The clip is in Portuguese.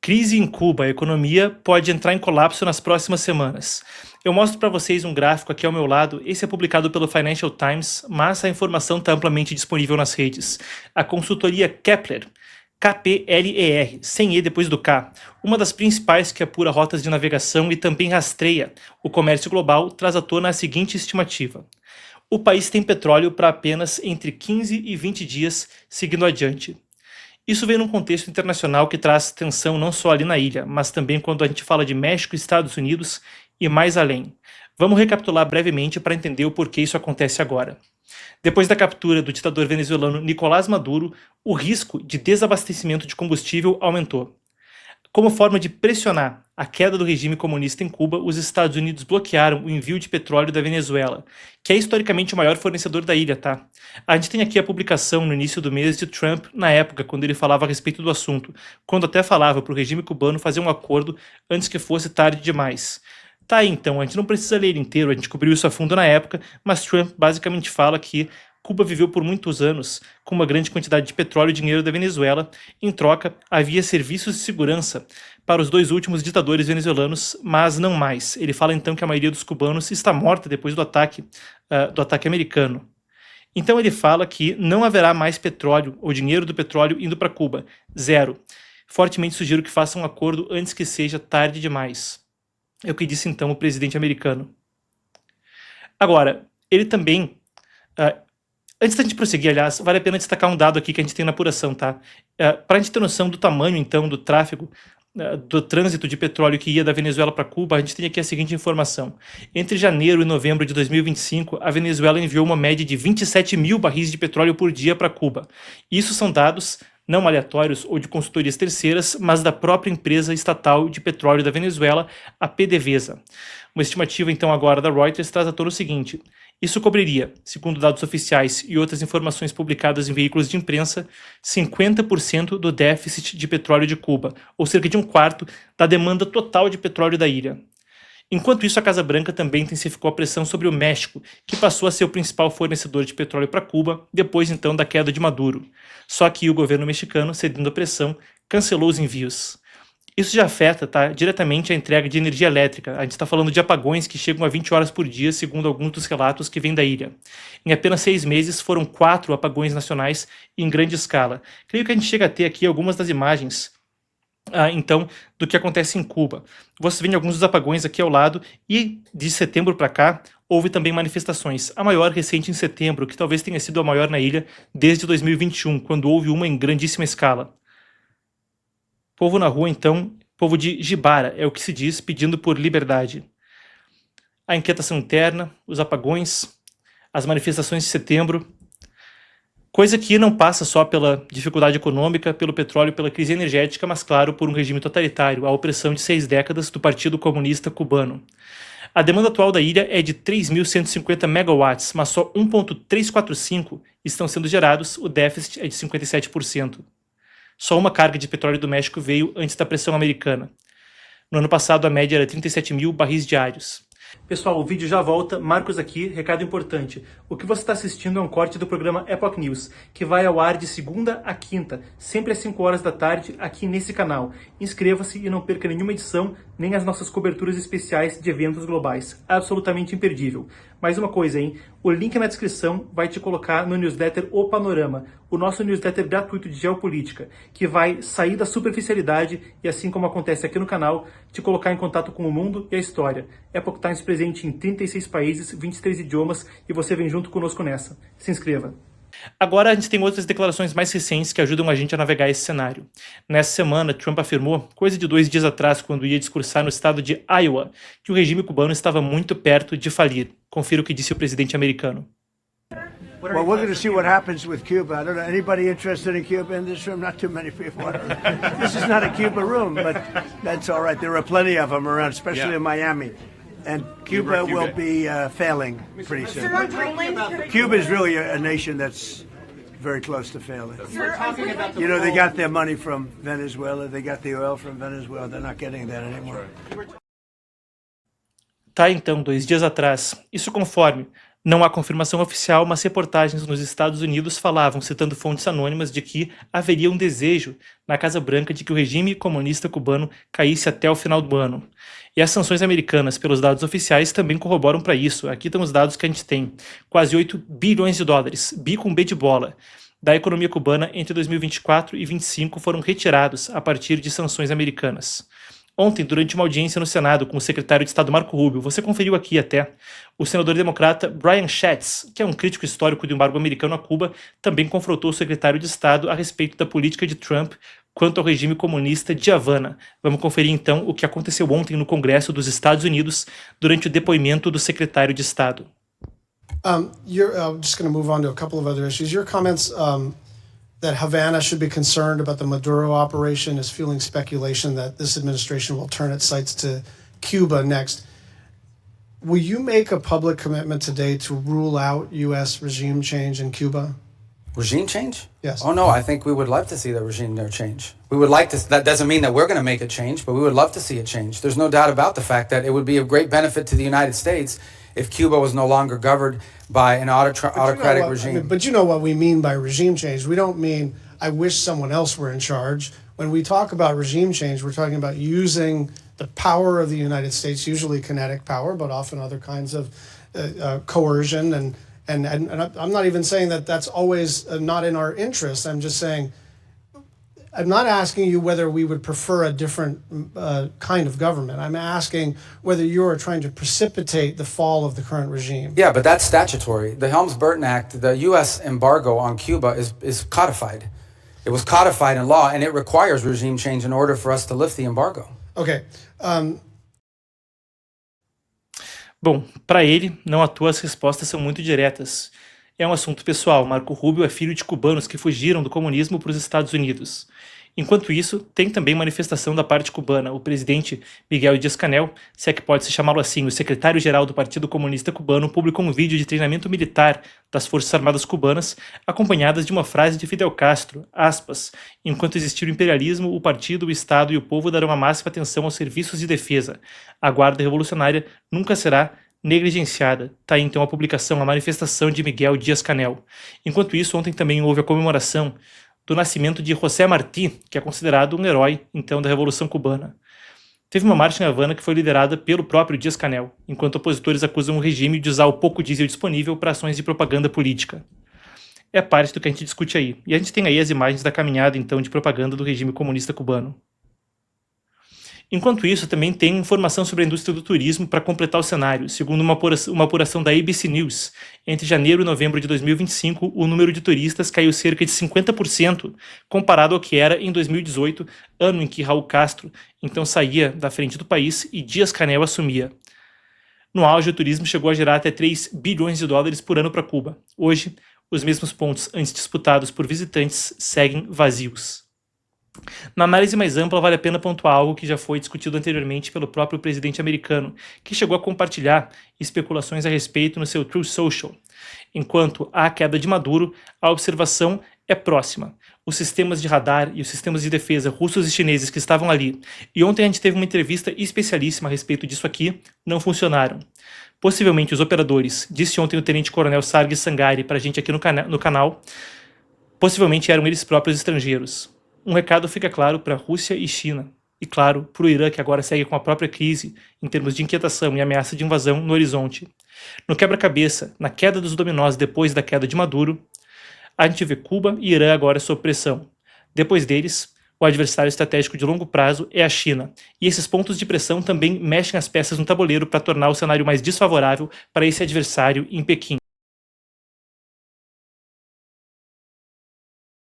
Crise em Cuba, a economia pode entrar em colapso nas próximas semanas. Eu mostro para vocês um gráfico aqui ao meu lado, esse é publicado pelo Financial Times, mas a informação está amplamente disponível nas redes. A consultoria Kepler, KPLER, sem E depois do K, uma das principais que apura rotas de navegação e também rastreia o comércio global, traz à tona a seguinte estimativa. O país tem petróleo para apenas entre 15 e 20 dias seguindo adiante. Isso vem num contexto internacional que traz tensão não só ali na ilha, mas também quando a gente fala de México, Estados Unidos e mais além. Vamos recapitular brevemente para entender o porquê isso acontece agora. Depois da captura do ditador venezuelano Nicolás Maduro, o risco de desabastecimento de combustível aumentou. Como forma de pressionar a queda do regime comunista em Cuba, os Estados Unidos bloquearam o envio de petróleo da Venezuela, que é historicamente o maior fornecedor da ilha, tá? A gente tem aqui a publicação no início do mês de Trump, na época, quando ele falava a respeito do assunto, quando até falava para o regime cubano fazer um acordo antes que fosse tarde demais. Tá aí então, a gente não precisa ler ele inteiro, a gente cobriu isso a fundo na época, mas Trump basicamente fala que Cuba viveu por muitos anos com uma grande quantidade de petróleo e dinheiro da Venezuela. Em troca, havia serviços de segurança para os dois últimos ditadores venezuelanos, mas não mais. Ele fala então que a maioria dos cubanos está morta depois do ataque americano. Então ele fala que não haverá mais petróleo ou dinheiro do petróleo indo para Cuba. Zero. Fortemente sugiro que faça um acordo antes que seja tarde demais. É o que disse então o presidente americano. Agora, ele também... Antes da gente prosseguir, aliás, vale a pena destacar um dado aqui que a gente tem na apuração, tá? Para a gente ter noção do tamanho, então, do tráfego, do trânsito de petróleo que ia da Venezuela para Cuba, a gente tem aqui a seguinte informação. Entre janeiro e novembro de 2025, a Venezuela enviou uma média de 27 mil barris de petróleo por dia para Cuba. Isso são dados não aleatórios ou de consultorias terceiras, mas da própria empresa estatal de petróleo da Venezuela, a PDVSA. Uma estimativa, então, agora da Reuters traz à tona o seguinte: isso cobriria, segundo dados oficiais e outras informações publicadas em veículos de imprensa, 50% do déficit de petróleo de Cuba, ou cerca de um quarto da demanda total de petróleo da ilha. Enquanto isso, a Casa Branca também intensificou a pressão sobre o México, que passou a ser o principal fornecedor de petróleo para Cuba, depois então da queda de Maduro. Só que o governo mexicano, cedendo à pressão, cancelou os envios. Isso já afeta diretamente a entrega de energia elétrica. A gente está falando de apagões que chegam a 20 horas por dia, segundo alguns dos relatos que vêm da ilha. Em apenas 6 meses, foram 4 apagões nacionais em grande escala. Creio que a gente chega a ter aqui algumas das imagens então, do que acontece em Cuba. Você vê alguns dos apagões aqui ao lado e de setembro para cá houve também manifestações. A maior recente em setembro, que talvez tenha sido a maior na ilha desde 2021, quando houve uma em grandíssima escala. Povo na rua, então, povo de Jibara, é o que se diz, pedindo por liberdade. A inquietação interna, os apagões, as manifestações de setembro, coisa que não passa só pela dificuldade econômica, pelo petróleo, pela crise energética, mas, claro, por um regime totalitário, a opressão de 6 décadas do Partido Comunista Cubano. A demanda atual da ilha é de 3.150 megawatts, mas só 1,345 estão sendo gerados, o déficit é de 57%. Só uma carga de petróleo do México veio antes da pressão americana. No ano passado, a média era 37 mil barris diários. Pessoal, o vídeo já volta. Marcos aqui, recado importante. O que você está assistindo é um corte do programa Epoch News, que vai ao ar de segunda a quinta, sempre às 5 horas da tarde, aqui nesse canal. Inscreva-se e não perca nenhuma edição, nem as nossas coberturas especiais de eventos globais. Absolutamente imperdível. Mais uma coisa, hein? O link na descrição vai te colocar no newsletter O Panorama, o nosso newsletter gratuito de geopolítica, que vai sair da superficialidade e, assim como acontece aqui no canal, te colocar em contato com o mundo e a história. Epoch Times presente em 36 países, 23 idiomas, e você vem junto conosco nessa. Se inscreva! Agora a gente tem outras declarações mais recentes que ajudam a gente a navegar esse cenário. Nessa semana, Trump afirmou, coisa de 2 dias atrás, quando ia discursar no estado de Iowa, que o regime cubano estava muito perto de falir. Confira o que disse o presidente americano. Well, we're going to see what happens with Cuba. I don't know, anybody interested in Cuba in this room? Not too many people. This is not a Cuba room, but that's all right. There are plenty of them around, especially in Miami. And Cuba will be failing pretty soon. Cuba is really a nation that's very close to failing. You know, they got their money from Venezuela. They got the oil from Venezuela. They're not getting that anymore. Tá, então, 2 dias atrás. Isso conforme Não há confirmação oficial, mas reportagens nos Estados Unidos falavam, citando fontes anônimas, de que haveria um desejo na Casa Branca de que o regime comunista cubano caísse até o final do ano. E as sanções americanas, pelos dados oficiais, também corroboram para isso. Aqui estão os dados que a gente tem. Quase 8 bilhões de dólares, bi com B de bola, da economia cubana entre 2024 e 2025 foram retirados a partir de sanções americanas. Ontem, durante uma audiência no Senado com o secretário de Estado Marco Rubio, você conferiu aqui até, o senador democrata Brian Schatz, que é um crítico histórico do embargo americano a Cuba, também confrontou o secretário de Estado a respeito da política de Trump quanto ao regime comunista de Havana. Vamos conferir então o que aconteceu ontem no Congresso dos Estados Unidos durante o depoimento do secretário de Estado. I'm just going to move on to a couple of other issues. Your comments that Havana should be concerned about the Maduro operation is fueling speculation that this administration will turn its sights to Cuba next. Will you make a public commitment today to rule out U.S. regime change in Cuba? Regime change? Yes. Oh, no, I think we would love to see the regime there change. We would like to, that doesn't mean that we're going to make a change, but we would love to see it change. There's no doubt about the fact that it would be of great benefit to the United States if Cuba was no longer governed by an autocratic regime. But you know what we mean by regime change. We don't mean, I wish someone else were in charge. When we talk about regime change, we're talking about using the power of the United States, usually kinetic power, but often other kinds of coercion. And I'm not even saying that that's always not in our interest. I'm just saying, I'm not asking you whether we would prefer a different kind of government. I'm asking whether you are trying to precipitate the fall of the current regime. Yeah, but that's statutory. The Helms-Burton Act, the U.S. embargo on Cuba is codified. It was codified in law, and it requires regime change in order for us to lift the embargo. Okay. Bom, para ele, não à toa as respostas são muito diretas. É um assunto pessoal. Marco Rubio é filho de cubanos que fugiram do comunismo para os Estados Unidos. Enquanto isso, tem também manifestação da parte cubana. O presidente Miguel Díaz-Canel, se é que pode se chamá-lo assim, o secretário-geral do Partido Comunista Cubano, publicou um vídeo de treinamento militar das Forças Armadas cubanas, acompanhadas de uma frase de Fidel Castro, aspas, enquanto existir o imperialismo, o partido, o Estado e o povo darão a máxima atenção aos serviços de defesa. A Guarda Revolucionária nunca será negligenciada. Tá aí então a publicação, a manifestação de Miguel Díaz-Canel. Enquanto isso, ontem também houve a comemoração do nascimento de José Martí, que é considerado um herói, então, da Revolução Cubana. Teve uma marcha em Havana que foi liderada pelo próprio Díaz-Canel, enquanto opositores acusam o regime de usar o pouco diesel disponível para ações de propaganda política. É parte do que a gente discute aí. E a gente tem aí as imagens da caminhada, então, de propaganda do regime comunista cubano. Enquanto isso, também tem informação sobre a indústria do turismo para completar o cenário. Segundo uma apuração da ABC News, entre janeiro e novembro de 2025, o número de turistas caiu cerca de 50% comparado ao que era em 2018, ano em que Raul Castro então saía da frente do país e Díaz-Canel assumia. No auge, o turismo chegou a gerar até 3 bilhões de dólares por ano para Cuba. Hoje, os mesmos pontos antes disputados por visitantes seguem vazios. Na análise mais ampla, vale a pena pontuar algo que já foi discutido anteriormente pelo próprio presidente americano, que chegou a compartilhar especulações a respeito no seu Truth Social. Enquanto há a queda de Maduro, a observação é próxima. Os sistemas de radar e os sistemas de defesa russos e chineses que estavam ali, e ontem a gente teve uma entrevista especialíssima a respeito disso aqui, não funcionaram. Possivelmente os operadores, disse ontem o tenente-coronel Sargis Sangari para a gente aqui no canal, possivelmente eram eles próprios estrangeiros. Um recado fica claro para a Rússia e China, e claro, para o Irã, que agora segue com a própria crise em termos de inquietação e ameaça de invasão no horizonte. No quebra-cabeça, na queda dos dominós depois da queda de Maduro, a gente vê Cuba e Irã agora sob pressão. Depois deles, o adversário estratégico de longo prazo é a China, e esses pontos de pressão também mexem as peças no tabuleiro para tornar o cenário mais desfavorável para esse adversário em Pequim.